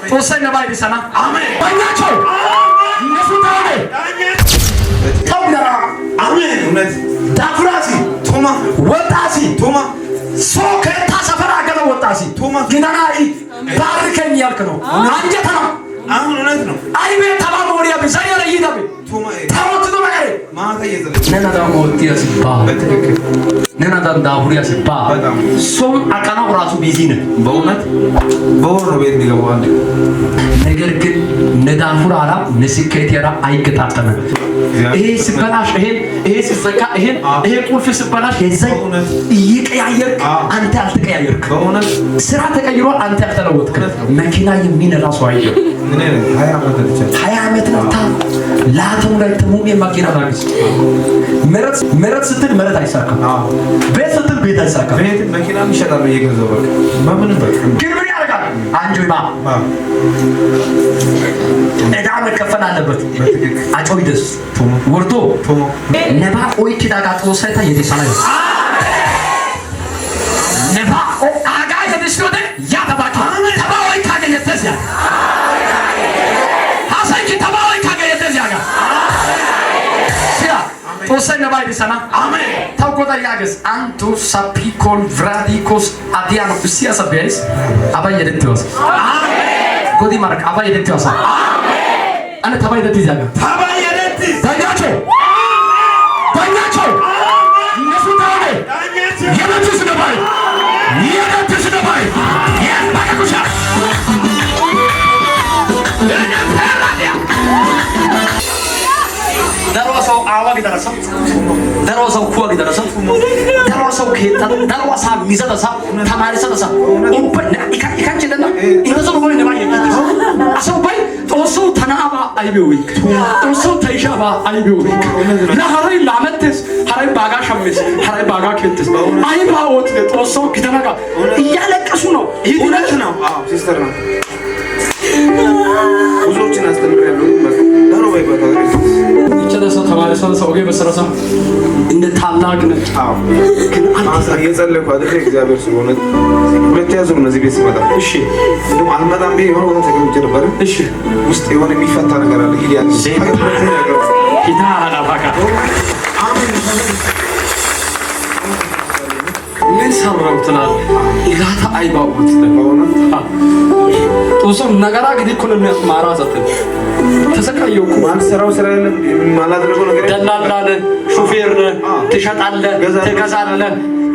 ተወሰነ ባይዲ ሰና አሜን ባኛቸው እነሱ ታውደ ታውደራ አሜን እውነት ዳፍራሲ ቶማ ወጣሲ ቶማ ሶከታ ሰፈራ ገለ ወጣሲ ቶማ ግናናይ ባርከኝ ያልክ ነው አንጀታ ነው አሁን እውነት ነው አይቤ ተባሞሪያ በዛሬ ይዳብ ቶማ ታውት ነው ማለት ማታ ይዘለ ነናዳ ሞቲያስ ባ በትክክል ነናዳ ዳቡሪያስ ባ በጣም ሶም አቃናው ራሱ ቢዚ ነው በእውነት በወር ቤት የሚገባው አንድ ነገር ግን ነዳፉር አላ ነስከት ያራ አይከታተነ ይሄ ሲበላሽ ይሄ ሲዘጋ ይሄ ቁልፍ ሲበላሽ የዛይ ይቀያየር አንተ አልተቀያየርክ በእውነት ስራ ተቀይሮ አንተ ያልተለወጥክ መኪና የሚነዳ ሰው አይደል እኔ 20 ዓመት ነው ላተሙ ላይ ተሙም የማኪና ባግስ መረት ስትል መረት አይሳካም ቤት ስትል ቤት አይሳካም ቤት መኪና ይሸጣል በየገዛው በቃ በምን በቃ ግን ምን ያደርጋል አንጆይማ እዳም ከፈል አለበት አጮይ ደስ ወርዶ ነባ ኦይ ኪዳጋ ተወሰታ የዲሳላይ ነባ አጋ የዲስሎደ ያተባካ ተባወይ ካገኘተስ ያ ተወሰነ ባይዲ ሰና አሜን ታውቆታ ያገስ አንቱ ሳፒኮል ቭራዲኮስ አዲያኖ ሲያሳ ቢያስ አባየደትዋስ አሜን ጎዲ ማርክ አባየደትዋስ አሜን አነ ተባየደት ይዛጋ ተባየደት ታኛቸው እነሱ ታውደ የለቱስ ነባይ ያስባካኩሻ ደረሰው አዋግ ደረሰው ኩዋግ ደረሰው ከታ ደረሰው ሚዘደሳ ተማሪሰደሳ ኦፕና ይካንችለና ይነዘሩ ወይ ነባይ አሰው ባይ ጦሱ ተናባ አይቢውይ ጦሱ ተይሻባ አይቢውይ ለሐሪ ላመትስ ሐሪ ባጋ ሸምስ ሐሪ ባጋ ከንትስ አይባውት ጦሱ ከተናጋ እያለቀሱ ነው ይሁነች ነው ሲስተር ነው ብዙዎችን አስተምራለሁ ዳሮ ባይ ባታ ይጨደሰው ተማሪሰው ሰው ወገ በሰረሰው እንደ ታላቅ ነው ግን አንተ የጸለይኩ አይደል እግዚአብሔር ስለሆነ ሁለት ያዙ እነዚህ ቤት ሲመጣ እሺ እንደውም አልመጣም ቢሆን የሆነ ቦታ ተቀምጬ ነበር እሺ ውስጥ የሆነ የሚፈታ ነገር አለ ሂድ ያለ ሂዳ አላባካ አሜን ምን ሰራውትና ኢላታ አይባውት ነው ጦሶ ነገራ ግዲ ኮለ ማራዛት ተሰቃየው ማን ሰራው ስራ የለም ማላደረገው ነገር ደላላለ ሹፌር ተሸጣለ ተገዛለ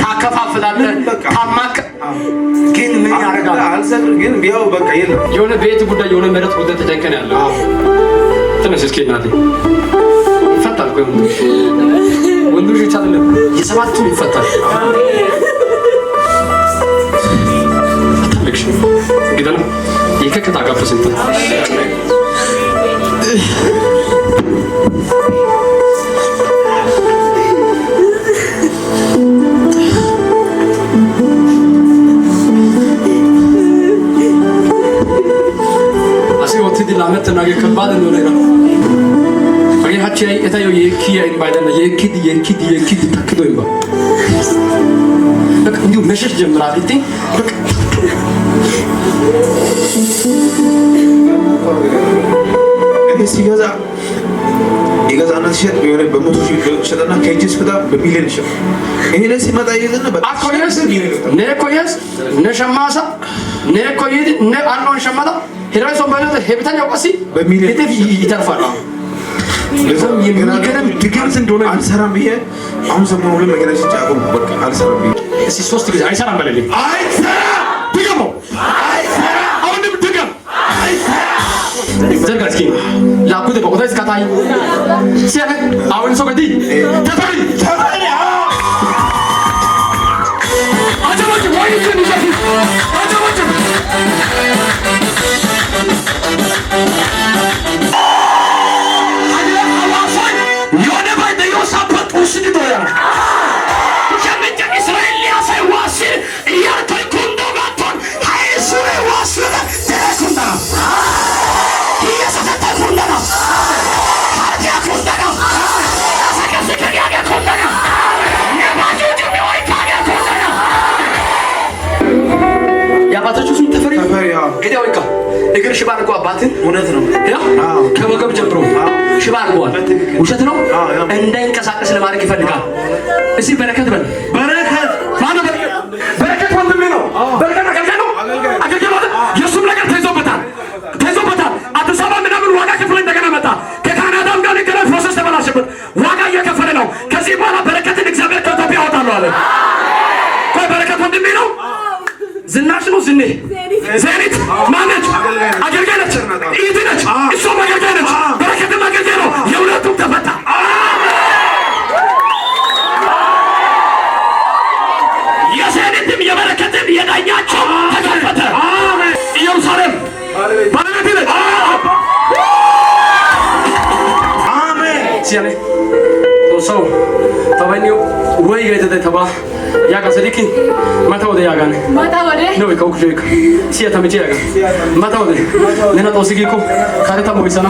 ታከፋፍላለ ታማክ ግን ምን ያረጋል አልሰጥር ግን ቢያው በቃ የለም የሆነ ቤት ጉዳይ የሆነ መረት ጉዳይ ተጨንቀን ያለው ተነስ እስኪ እናቴ ይፈታል ቆይ ወንዶች ይቻላል የሰባቱ ይፈታል አታለክሽ ግደና የከከታ ጋፈሰንተ አሲወት ዲላመት ናገ ከባድ ነው ለራ አይ ሀቺ እታዩ የኪያ ኢንባይደና የኪድ ታክዶ ይባ በቃ እንዲሁ መሸሽ ጀምራል እንዴ በቃ እኔ ሲገዛ ይገዛና ሲሸጥ የሆነ በመቶ ሺህ ሸጠና ከእጅስ ፍታ በሚሊዮን ሸጥ እኔ ላይ ሲመጣ ይዘና በአኮየስ ነኮየስ ነሸማሳ ነኮይድ ነአኖን ሸማታ ሄራይሶ ባይዘ ሄብታን ያውቀሲ በሚሊዮን ይተርፋል ለዛም የሚገርም ድግምት እንደሆነ አልሰራም ብዬ አሁን ሰሞኑን ሁሉ መገናኛ ሲጫቆም በቃ አልሰራም ብዬ እሺ 3 ጊዜ አይሰራም በለልኝ አይሰራ ድገሞ አይሰራ አሁንም ድገም አይሰራ ዘርጋስኪ ላኩት በቆታስ ካታይ ሲያነ አሁን ሰው ገዲ ተፈሪ አጀቦች ወይ ይችላል አጀቦች እንግዲህ ወይካ እግር ሽባ አድርጎ አባትን እውነት ነው። ያ ከወገብ ጀምሮ ሽባ አድርጓል። ውሸት ነው። እንዳይንቀሳቀስ ለማድረግ ይፈልጋል። እስቲ በረከት በል በረከት ማነው? በረከት ወንድሜ ነው። በረከት አገልጋይ ነው። አገልጋይ ማለት የእሱም ነገር ተይዞበታል። አዲስ አበባ ምናምን ዋጋ ከፍሎ እንደገና መጣ። ከካናዳም ጋር ሊገናኝ ፕሮሰስ ተበላሸበት። ዋጋ እየከፈለ ነው። ከዚህ በኋላ በረከትን እግዚአብሔር ከኢትዮጵያ ያወጣሉ አለ። ቆይ በረከት ወንድሜ ነው። ዝናሽ ነው። ዝኔ ዜኒት ማነች? አገልጋይ ነች። ኢት ነች። እሷም አገልጋይ ነች። በረከትም አገልጋይ ነው። የሁለቱም ተፈታ። የዜኒትም የበረከትም የዳኛቸው ተከፈተ። ኢየሩሳሌም ባለቤት ነች። አሜን ሲያኔ ሰው ተባኒው ወይ ገለተ ተባ ያጋ ሰዲኪ ማታወደ ያጋነ ማታወደ ነው ይከውኩ ሲያ ተመጪ ያጋ ማታወደ ነና ጦሲጊኮ ካረታ ሞይሰና